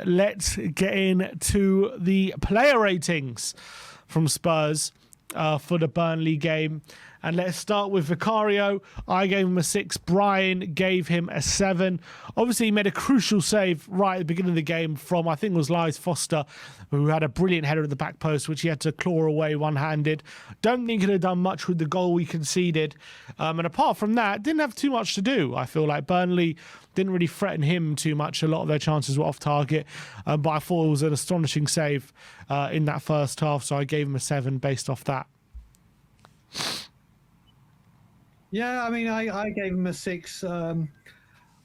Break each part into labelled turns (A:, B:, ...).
A: let's get into the player ratings from Spurs for the Burnley game. And let's start with Vicario. I gave him a 6. Brian gave him a 7. Obviously, he made a crucial save right at the beginning of the game from, I think it was Lies Foster, who had a brilliant header at the back post, which he had to claw away one-handed. Don't think he'd have done much with the goal we conceded. And apart from that, didn't have too much to do. I feel like Burnley didn't really threaten him too much. A lot of their chances were off target. But I thought it was an astonishing save in that first half, so I gave him a 7 based off that.
B: Yeah, I mean, I gave him a 6.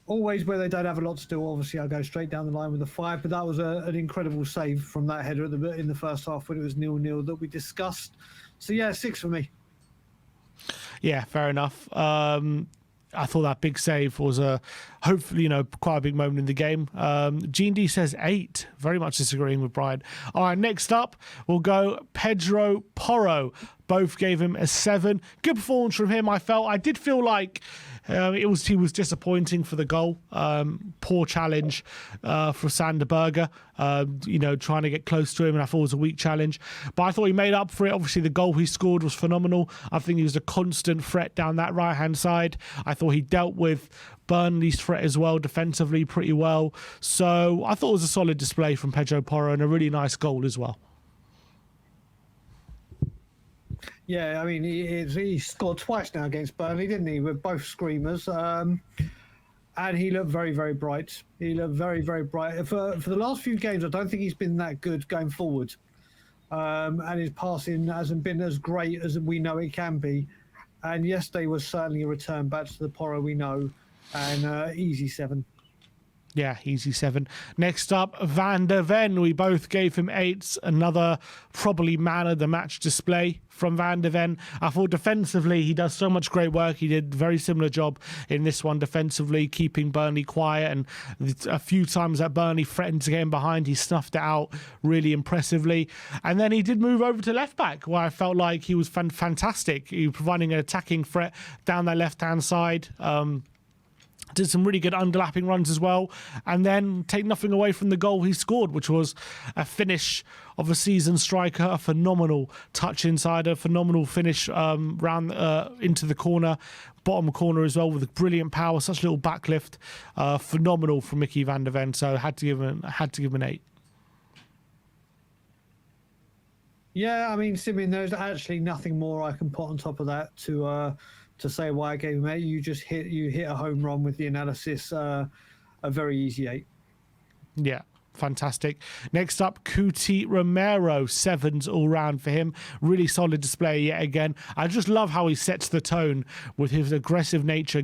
B: Always where they don't have a lot to do, obviously, I'll go straight down the line with a 5. But that was an incredible save from that header in the first half when it was 0-0 that we discussed. So, yeah, 6 for me.
A: Yeah, fair enough. I thought that big save was hopefully, quite a big moment in the game. Gene D says 8. Very much disagreeing with Brian. All right, next up, we'll go Pedro Porro. Both gave him a 7. Good performance from him, I felt. I did feel like he was disappointing for the goal. Poor challenge for Sander Berge, trying to get close to him, and I thought it was a weak challenge. But I thought he made up for it. Obviously, the goal he scored was phenomenal. I think he was a constant threat down that right-hand side. I thought he dealt with Burnley's threat as well, defensively pretty well. So I thought it was a solid display from Pedro Porro and a really nice goal as well.
B: Yeah, I mean, he scored twice now against Burnley, didn't he? With both screamers. And he looked very, very bright. He looked very, very bright. For the last few games, I don't think he's been that good going forward. And his passing hasn't been as great as we know it can be. And yesterday was certainly a return back to the Porro we know. And easy 7.
A: Yeah, easy 7. Next up, Van der Ven. We both gave him 8s. Another probably man of the match display from Van der Ven. I thought defensively he does so much great work. He did a very similar job in this one defensively, keeping Burnley quiet. And a few times that Burnley threatened to get him behind, he snuffed it out really impressively. And then he did move over to left back, where I felt like he was fantastic. He was providing an attacking threat down that left-hand side. Did some really good underlapping runs as well, and then take nothing away from the goal he scored, which was a finish of a seasoned striker, a phenomenal touch inside, a phenomenal finish round into the corner, bottom corner as well, with brilliant power, such a little backlift, phenomenal from Mickey Van der Ven. So had to give him an 8.
B: Yeah, I mean, Simeon, there's actually nothing more I can put on top of that to say why I gave him 8. You just hit a home run with the analysis. A very easy 8.
A: Yeah, fantastic. Next up, Cuti Romero. 7s all round for him. Really solid display yet again. I just love how he sets the tone with his aggressive nature,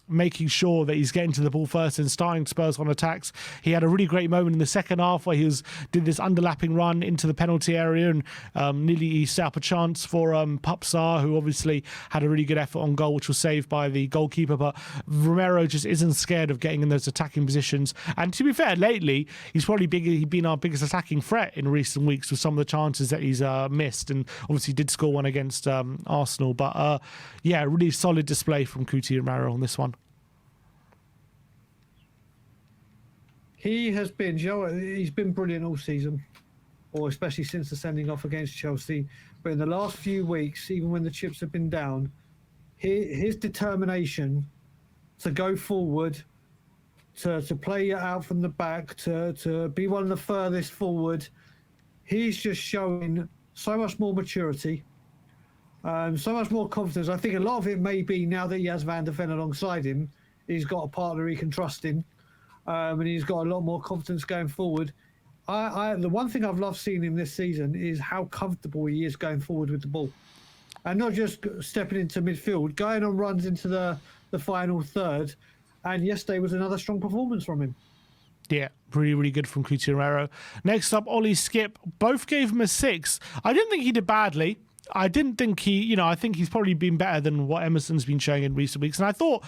A: making sure that he's getting to the ball first and starting Spurs on attacks. He had a really great moment in the second half where he did this underlapping run into the penalty area and nearly set up a chance for Sarr, who obviously had a really good effort on goal, which was saved by the goalkeeper. But Romero just isn't scared of getting in those attacking positions. And to be fair, lately he's probably been our biggest attacking threat in recent weeks with some of the chances that he's missed, and obviously did score one against Arsenal. But yeah, really solid display from Cuti Romero on this one.
B: He's been brilliant all season, or especially since the sending off against Chelsea. But in the last few weeks, even when the chips have been down, his determination to go forward, to play it out from the back, to be one of the furthest forward, he's just showing so much more maturity, so much more confidence. I think a lot of it may be now that he has Van der Ven alongside him, he's got a partner he can trust in. And he's got a lot more confidence going forward. The one thing I've loved seeing him this season is how comfortable he is going forward with the ball. And not just stepping into midfield, going on runs into the final third. And yesterday was another strong performance from him.
A: Yeah, really, really good from Cuti Romero. Next up, Ollie Skipp. Both gave him a 6. I didn't think he did badly. I didn't think I think he's probably been better than what Emerson's been showing in recent weeks. And I thought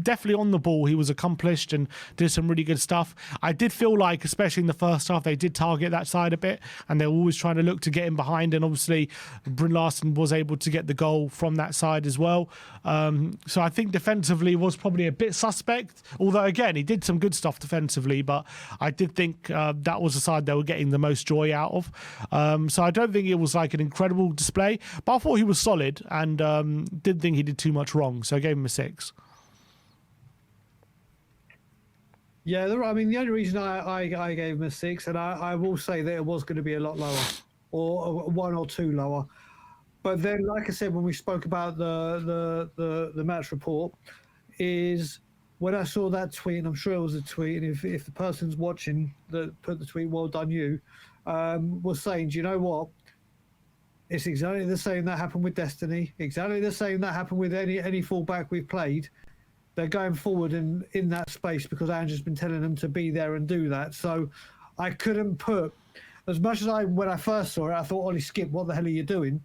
A: definitely on the ball, he was accomplished and did some really good stuff. I did feel like, especially in the first half, they did target that side a bit and they were always trying to look to get him behind. And obviously, Bryn Larsen was able to get the goal from that side as well. So I think defensively was probably a bit suspect. Although, again, he did some good stuff defensively, but I did think that was the side they were getting the most joy out of. So I don't think it was like an incredible display. But I thought he was solid and didn't think he did too much wrong. So I gave him a 6.
B: Yeah, I mean, the only reason I gave him a 6, and I will say that it was going to be a lot lower, or 1 or 2 lower. But then, like I said, when we spoke about the match report, is when I saw that tweet, and I'm sure it was a tweet, and if the person's watching that put the tweet, well done you, was saying, do you know what? It's exactly the same that happened with Destiny. Exactly the same that happened with any fullback we've played. They're going forward in that space because Ange has been telling them to be there and do that. So I couldn't put, as much as when I first saw it, I thought, Ollie Skipp, what the hell are you doing?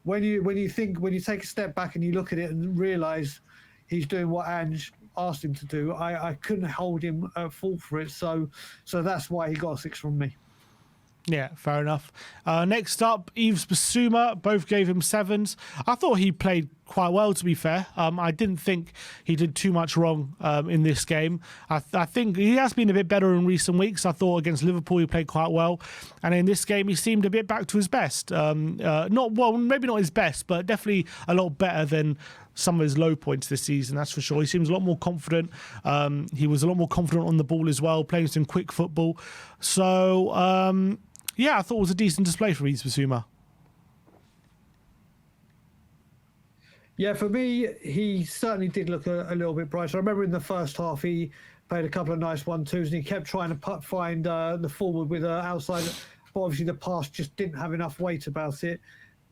B: When you take a step back and you look at it and realise he's doing what Ange asked him to do, I couldn't hold him at fault for it. So that's why he got a 6 from me.
A: Yeah, fair enough. Next up, Yves Bissouma. Both gave him 7s. I thought he played quite well, to be fair. I didn't think he did too much wrong in this game. I think he has been a bit better in recent weeks. I thought against Liverpool he played quite well. And in this game he seemed a bit back to his best. Maybe not his best, but definitely a lot better than some of his low points this season, that's for sure. He seems a lot more confident. He was a lot more confident on the ball as well, playing some quick football. So, I thought it was a decent display for Yves Bissouma.
B: Yeah, for me, he certainly did look a little bit brighter. I remember in the first half, he played a couple of nice 1-2s and he kept trying to find the forward with outside. But obviously, the pass just didn't have enough weight about it.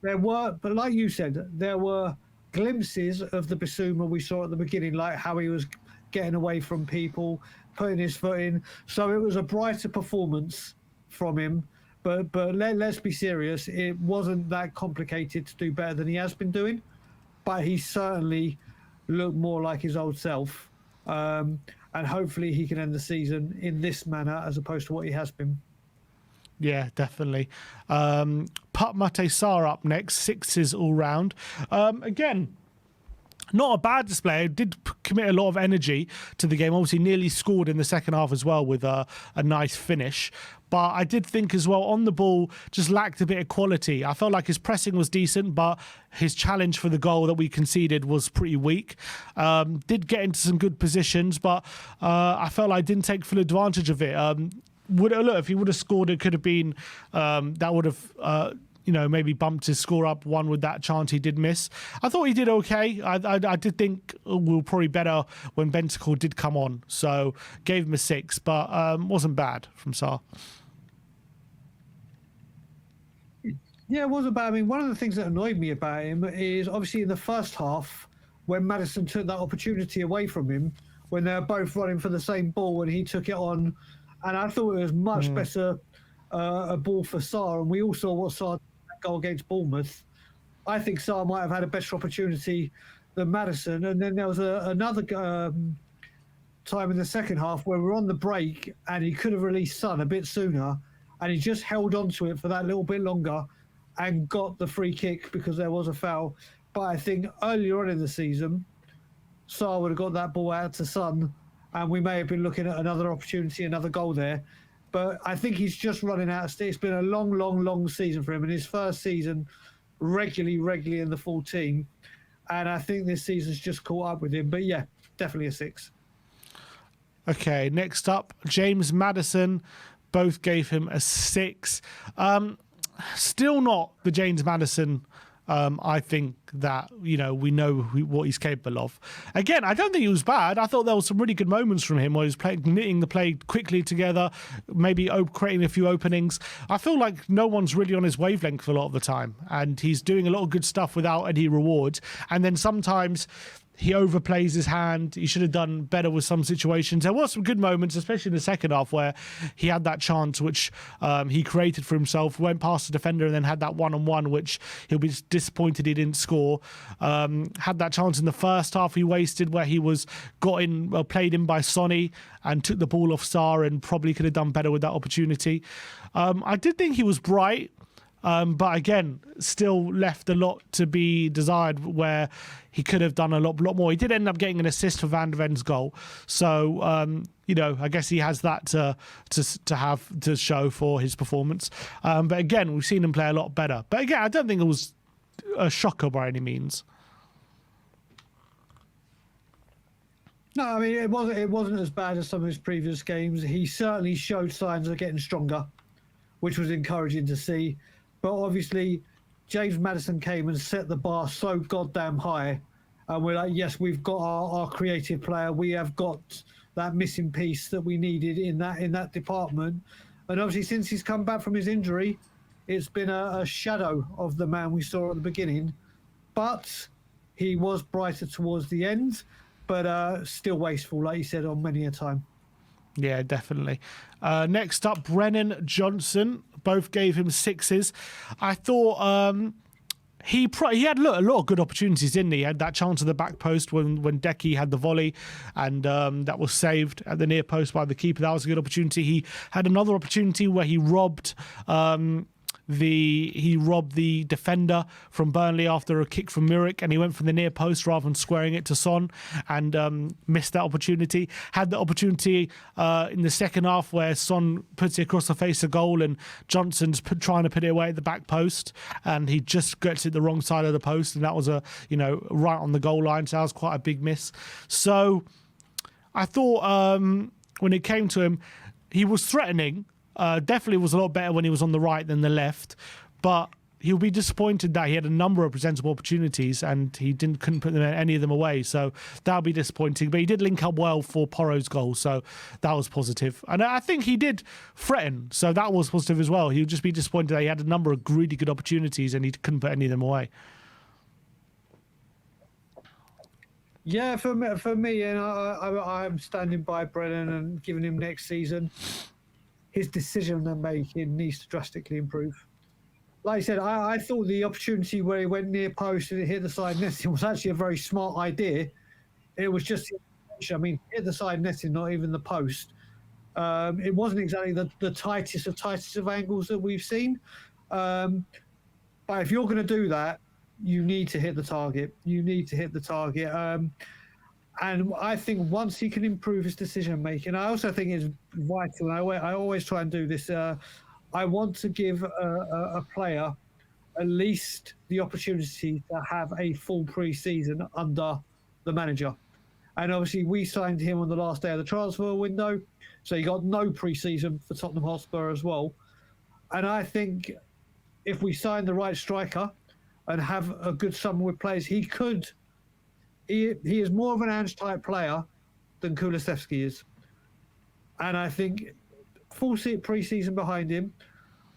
B: But like you said, there were glimpses of the Bissouma we saw at the beginning, like how he was getting away from people, putting his foot in. So it was a brighter performance from him. But let's be serious. It wasn't that complicated to do better than he has been doing. But he certainly looked more like his old self. And hopefully he can end the season in this manner as opposed to what he has been.
A: Yeah, definitely. Pat Mate Sarr up next, 6s all round. Again, not a bad display. Did commit a lot of energy to the game. Obviously, nearly scored in the second half as well with a nice finish. But I did think as well, on the ball, just lacked a bit of quality. I felt like his pressing was decent, but his challenge for the goal that we conceded was pretty weak. Did get into some good positions, but I felt like I didn't take full advantage of it. If he would have scored, it could have been, that would have... maybe bumped his score up one with that chance he did miss. I thought he did okay. I did think we were probably better when Bentancur did come on. So gave him a 6, but wasn't bad from Sarr.
B: Yeah, it wasn't bad. I mean, one of the things that annoyed me about him is obviously in the first half, when Maddison took that opportunity away from him, when they were both running for the same ball and he took it on. And I thought it was much better a ball for Sarr. And we all saw what Sarr goal against Bournemouth. I think Sarr might have had a better opportunity than Maddison. And then there was another time in the second half where we were on the break and he could have released Son a bit sooner and he just held on to it for that little bit longer and got the free kick because there was a foul. But I think earlier on in the season, Sarr would have got that ball out to Son and we may have been looking at another opportunity, another goal there. But I think he's just running out of steam. It's been a long season for him. In his first season, regularly in the full team. And I think this season's just caught up with him. But yeah, definitely a 6.
A: Okay, next up, James Maddison. Both gave him a 6. Still not the James Maddison I think that, we know what he's capable of. Again, I don't think he was bad. I thought there were some really good moments from him where he was knitting the play quickly together, maybe creating a few openings. I feel like no one's really on his wavelength a lot of the time, and he's doing a lot of good stuff without any rewards. And then sometimes he overplays his hand. He should have done better with some situations. There were some good moments, especially in the second half, where he had that chance which he created for himself, went past the defender and then had that one-on-one, which he'll be disappointed he didn't score. Had that chance in the first half he wasted where he was played in by Sonny and took the ball off Sarr and probably could have done better with that opportunity. I did think he was bright. But again, still left a lot to be desired where he could have done a lot more. He did end up getting an assist for Van de Ven's goal. So, I guess he has that to show for his performance. But again, we've seen him play a lot better. But again, I don't think it was a shocker by any means.
B: No, I mean, it wasn't as bad as some of his previous games. He certainly showed signs of getting stronger, which was encouraging to see. But obviously, James Maddison came and set the bar so goddamn high. And we're like, yes, we've got our creative player. We have got that missing piece that we needed in that department. And obviously, since he's come back from his injury, it's been a shadow of the man we saw at the beginning. But he was brighter towards the end, but still wasteful, like you said, on many a time.
A: Yeah, definitely. Next up, Brennan Johnson. Both gave him 6s. I thought he had a lot of good opportunities, didn't he? He had that chance at the back post when Decky had the volley, and that was saved at the near post by the keeper. That was a good opportunity. He had another opportunity where he robbed the defender from Burnley after a kick from Murik, and he went from the near post rather than squaring it to Son, and missed that opportunity. Had the opportunity in the second half where Son puts it across the face of goal and Johnson's trying to put it away at the back post, and he just gets it the wrong side of the post, and that was right on the goal line, so that was quite a big miss. So I thought when it came to him, he was threatening. Definitely was a lot better when he was on the right than the left, but he'll be disappointed that he had a number of presentable opportunities and he couldn't put any of them away. So that'll be disappointing. But he did link up well for Porro's goal, so that was positive. And I think he did threaten, so that was positive as well. He'll just be disappointed that he had a number of really good opportunities and he couldn't put any of them away.
B: Yeah, for me, and I'm standing by Brennan and giving him next season. His decision-making needs to drastically improve. Like I said, I thought the opportunity where he went near post and it hit the side netting was actually a very smart idea. It was just, hit the side netting, not even the post. It wasn't exactly the tightest of angles that we've seen. But if you're going to do that, you need to hit the target. And I think once he can improve his decision-making, I also think it's vital, and I always try and do this, I want to give a player at least the opportunity to have a full pre-season under the manager. And obviously we signed him on the last day of the transfer window, so he got no pre-season for Tottenham Hotspur as well. And I think if we sign the right striker and have a good summer with players, he is more of an Ange type player than Kulusevski is. And I think full pre-season behind him,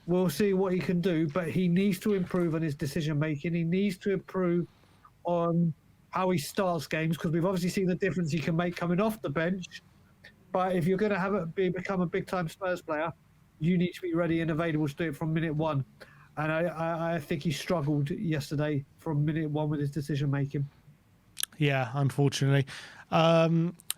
B: we'll see what he can do, but he needs to improve on his decision making. He needs to improve on how he starts games, because we've obviously seen the difference he can make coming off the bench. But if you're going to become a big time Spurs player, you need to be ready and available to do it from minute one. And I think he struggled yesterday from minute one with his decision making.
A: Yeah, unfortunately.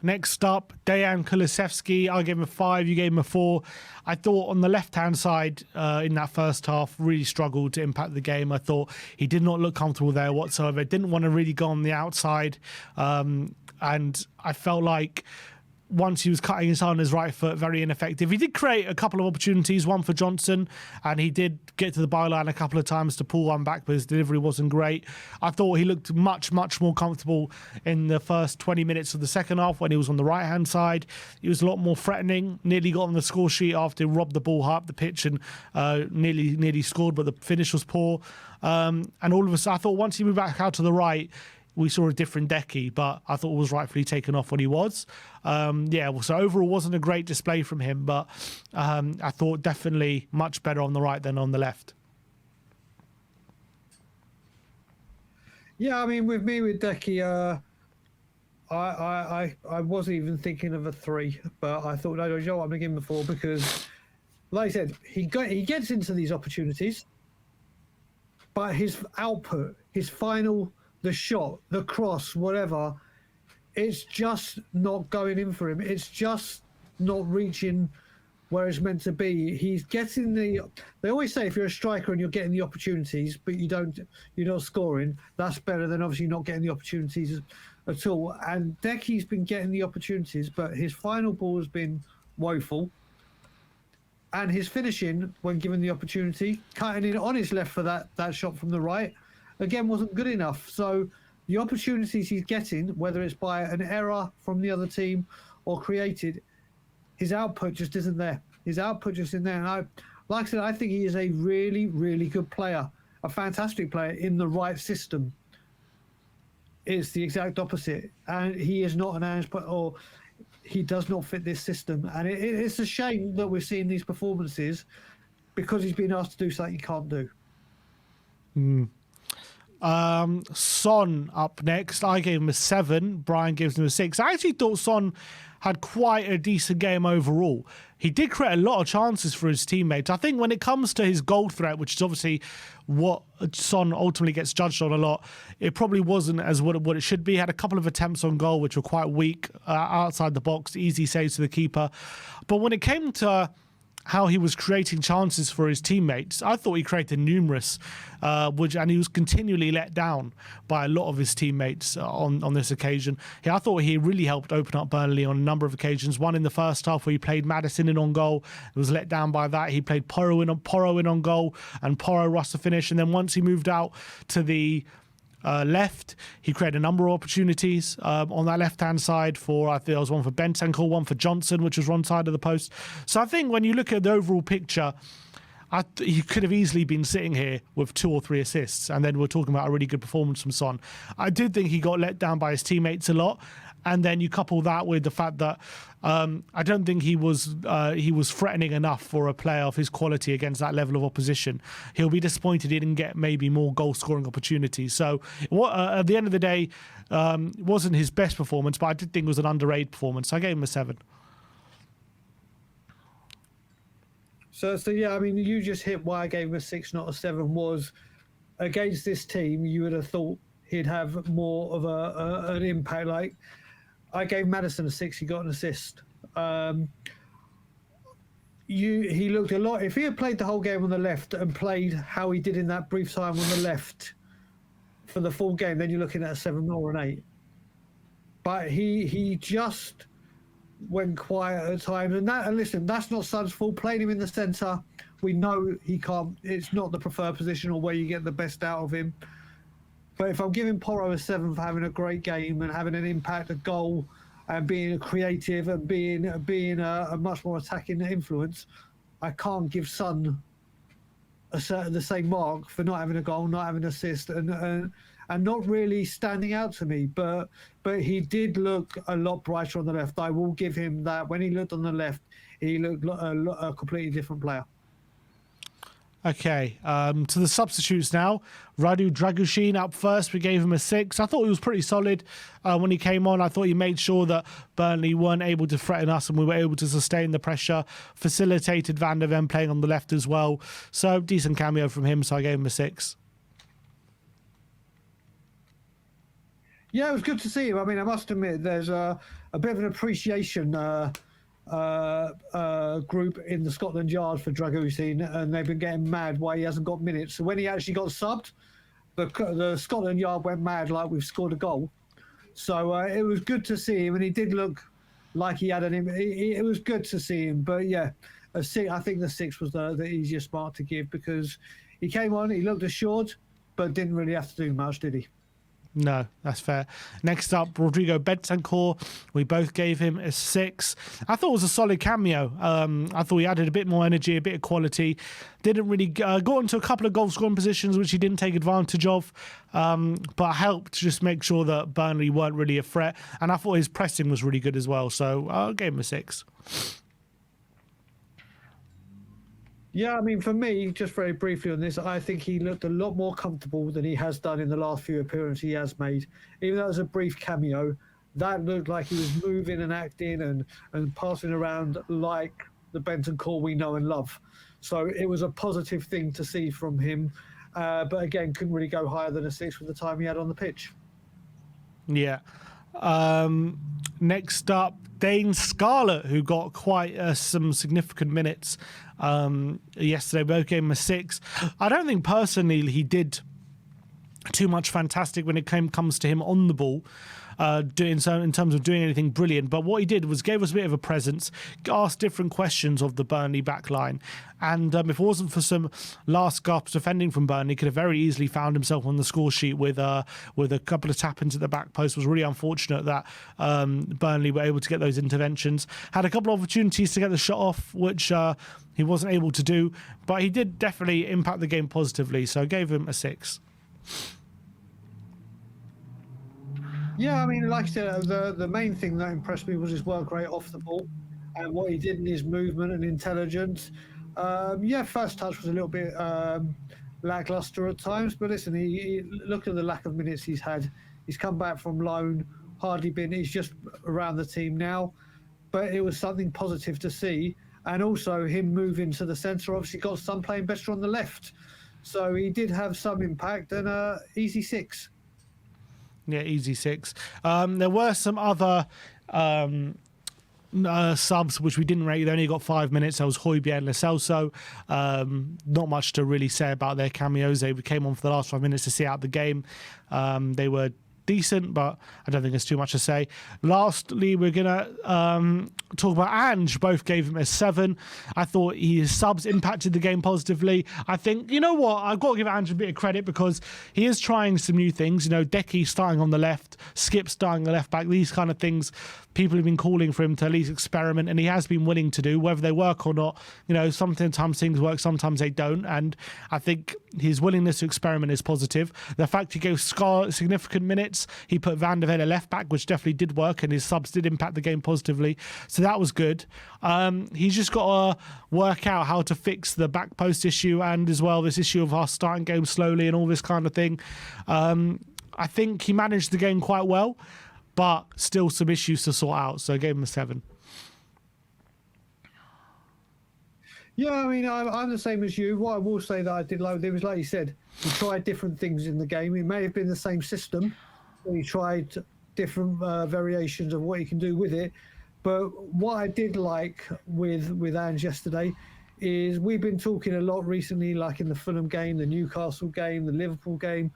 A: Next up, Dejan Kulusevski. I gave him a 5, you gave him a 4. I thought on the left-hand side in that first half, really struggled to impact the game. I thought he did not look comfortable there whatsoever. Didn't want to really go on the outside. And I felt like once he was cutting his on his right foot, very ineffective. He did create a couple of opportunities, one for Johnson, and he did get to the byline a couple of times to pull one back, but his delivery wasn't great. I thought he looked much, much more comfortable in the first 20 minutes of the second half when he was on the right-hand side. He was a lot more threatening, nearly got on the score sheet after he robbed the ball high up the pitch and nearly scored, but the finish was poor. And all of a sudden, I thought once he moved back out to the right, we saw a different Decky, but I thought it was rightfully taken off when he was. So overall wasn't a great display from him, but I thought definitely much better on the right than on the left.
B: Yeah, I mean, with Decky, I wasn't even thinking of a 3, but I thought, no, Joe, I'm going to give him a 4 because, like I said, he gets into these opportunities, but his output, his final, the shot, the cross, whatever, it's just not going in for him. It's just not reaching where it's meant to be. He's getting the. They always say if you're a striker and you're getting the opportunities, but you're not scoring, that's better than obviously not getting the opportunities at all. And Decky's been getting the opportunities, but his final ball has been woeful. And his finishing, when given the opportunity, cutting in on his left for that shot from the right, again wasn't good enough. So the opportunities he's getting, whether it's by an error from the other team or created, his output just isn't there. His output just isn't there. And like I said, I think he is a really, really good player, a fantastic player in the right system. It's the exact opposite. And he is not an Ange, or he does not fit this system. And it's a shame that we're seeing these performances because he's been asked to do something he can't do.
A: Son up next. I gave him a 7. Brian gives him a 6. I actually thought Son had quite a decent game overall. He did create a lot of chances for his teammates. I think when it comes to his goal threat, which is obviously what Son ultimately gets judged on a lot, it probably wasn't as what it should be. He had a couple of attempts on goal which were quite weak, outside the box, easy saves to the keeper. But when it came to how he was creating chances for his teammates, I thought he created numerous, and he was continually let down by a lot of his teammates on this occasion. I thought he really helped open up Burnley on a number of occasions. One in the first half where he played Maddison in on goal, was let down by that. He played Porro in on goal, and Porro rushed the finish. And then once he moved out to the left, he created a number of opportunities on that left-hand side. I think there was one for Bentancur, one for Johnson, which was one side of the post. So I think when you look at the overall picture, he could have easily been sitting here with 2 or 3 assists, and then we're talking about a really good performance from Son. I did think he got let down by his teammates a lot, and then you couple that with the fact that I don't think he was threatening enough for a player of his quality against that level of opposition. He'll be disappointed he didn't get maybe more goal-scoring opportunities. So at the end of the day, it wasn't his best performance, but I did think it was an underrated performance. So I gave him a 7.
B: So yeah, I mean, you just hit why I gave him a 6, not a 7. Was against this team, you would have thought he'd have more of an impact. Like I gave Maddison a 6, he got an assist. He looked a lot. If he had played the whole game on the left and played how he did in that brief time on the left for the full game, then you're looking at a 7 or an 8. But he just went quiet at times, and listen, that's not Son's fault. Playing him in the centre, we know he can't. It's not the preferred position or where you get the best out of him. But if I'm giving Porro a 7 for having a great game and having an impact, a goal, and being creative and being a much more attacking influence, I can't give Son the same mark for not having a goal, not having an assist, and not really standing out to me. But he did look a lot brighter on the left. I will give him that. When he looked on the left, he looked a completely different player.
A: Okay, to the substitutes now. Dragusin up first. We gave him a 6. I thought he was pretty solid when he came on. I thought he made sure that Burnley weren't able to threaten us and we were able to sustain the pressure. Facilitated Van der Ven playing on the left as well. So decent cameo from him, so I gave him a 6.
B: Yeah, it was good to see him. I mean, I must admit, there's a bit of an appreciation group in the Scotland Yard for Dragusin, and they've been getting mad why he hasn't got minutes. So when he actually got subbed, the Scotland Yard went mad like we've scored a goal. So it was good to see him, and he did look like he had it was good to see him. But yeah, a 6, I think the 6 was the easiest mark to give because he came on, he looked assured, but didn't really have to do much, did he?
A: No, that's fair. Next up, Rodrigo Bentancur. We both gave him a 6. I thought it was a solid cameo. I thought he added a bit more energy, a bit of quality. Didn't really got into a couple of goal scoring positions which he didn't take advantage of, but helped just make sure that Burnley weren't really a threat. And I thought his pressing was really good as well. So I gave him a 6.
B: Yeah, I mean, for me, just very briefly on this, I think he looked a lot more comfortable than he has done in the last few appearances he has made. Even though it was a brief cameo, that looked like he was moving and acting and passing around like the Bentancur we know and love. So it was a positive thing to see from him. But again, couldn't really go higher than a 6 with the time he had on the pitch.
A: Yeah. Next up, Dane Scarlett, who got quite some significant minutes yesterday. Both gave him a 6. I don't think personally he did too much fantastic when it comes to him on the ball. In terms of doing anything brilliant, but what he did was gave us a bit of a presence, asked different questions of the Burnley back line, and if it wasn't for some last gasp defending from Burnley, could have very easily found himself on the score sheet with a couple of tap-ins at the back post. It was really unfortunate that Burnley were able to get those interventions. Had a couple of opportunities to get the shot off, which he wasn't able to do, but he did definitely impact the game positively, so I gave him a 6.
B: Yeah, I mean, like I said, the main thing that impressed me was his work rate off the ball and what he did in his movement and intelligence. Yeah, first touch was a little bit lackluster at times, but listen, he look at the lack of minutes he's had. He's come back from loan, hardly been. He's just around the team now, but it was something positive to see. And also him moving to the centre, obviously got some playing better on the left, so he did have some impact, and easy 6.
A: Yeah, easy 6. There were some other subs which we didn't rate. They only got 5 minutes. That was Højbjerg and Lo Celso. Not much to really say about their cameos. They came on for the last 5 minutes to see out the game. They were decent, but I don't think there's too much to say. Lastly, we're gonna talk about Ange. Both gave him a 7. I thought his subs impacted the game positively. I think, you know what, I've got to give Ange a bit of credit because he is trying some new things. You know, Decky starting on the left, Skipp starting the left back, these kind of things people have been calling for him to at least experiment, and he has been willing to do. Whether they work or not, you know, sometimes things work, sometimes they don't, and I think his willingness to experiment is positive. The fact he gave Scarlett significant minutes, he put Van der Ven a left back, which definitely did work, and his subs did impact the game positively, so that was good. He's just got to work out how to fix the back post issue, and as well this issue of us starting games slowly and all this kind of thing. I think he managed the game quite well, but still some issues to sort out, so I gave him a 7.
B: Yeah, I mean, I'm the same as you. What I will say that I did like, it was like you said, he tried different things in the game. It may have been the same system, but he tried different variations of what he can do with it. But what I did like with Ange yesterday is we've been talking a lot recently, like in the Fulham game, the Newcastle game, the Liverpool game,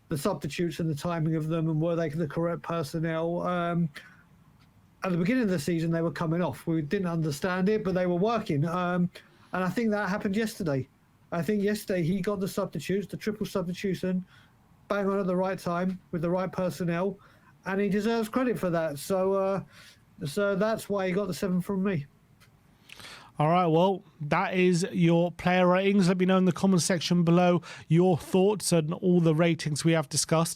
B: the substitutes and the timing of them, and were they the correct personnel. At the beginning of the season, they were coming off. We didn't understand it, but they were working. And I think that happened yesterday. I think yesterday he got the substitutes, the triple substitution, bang on at the right time with the right personnel, and he deserves credit for that. So that's why he got the 7 from me.
A: All right, well, that is your player ratings. Let me know in the comment section below your thoughts on all the ratings we have discussed.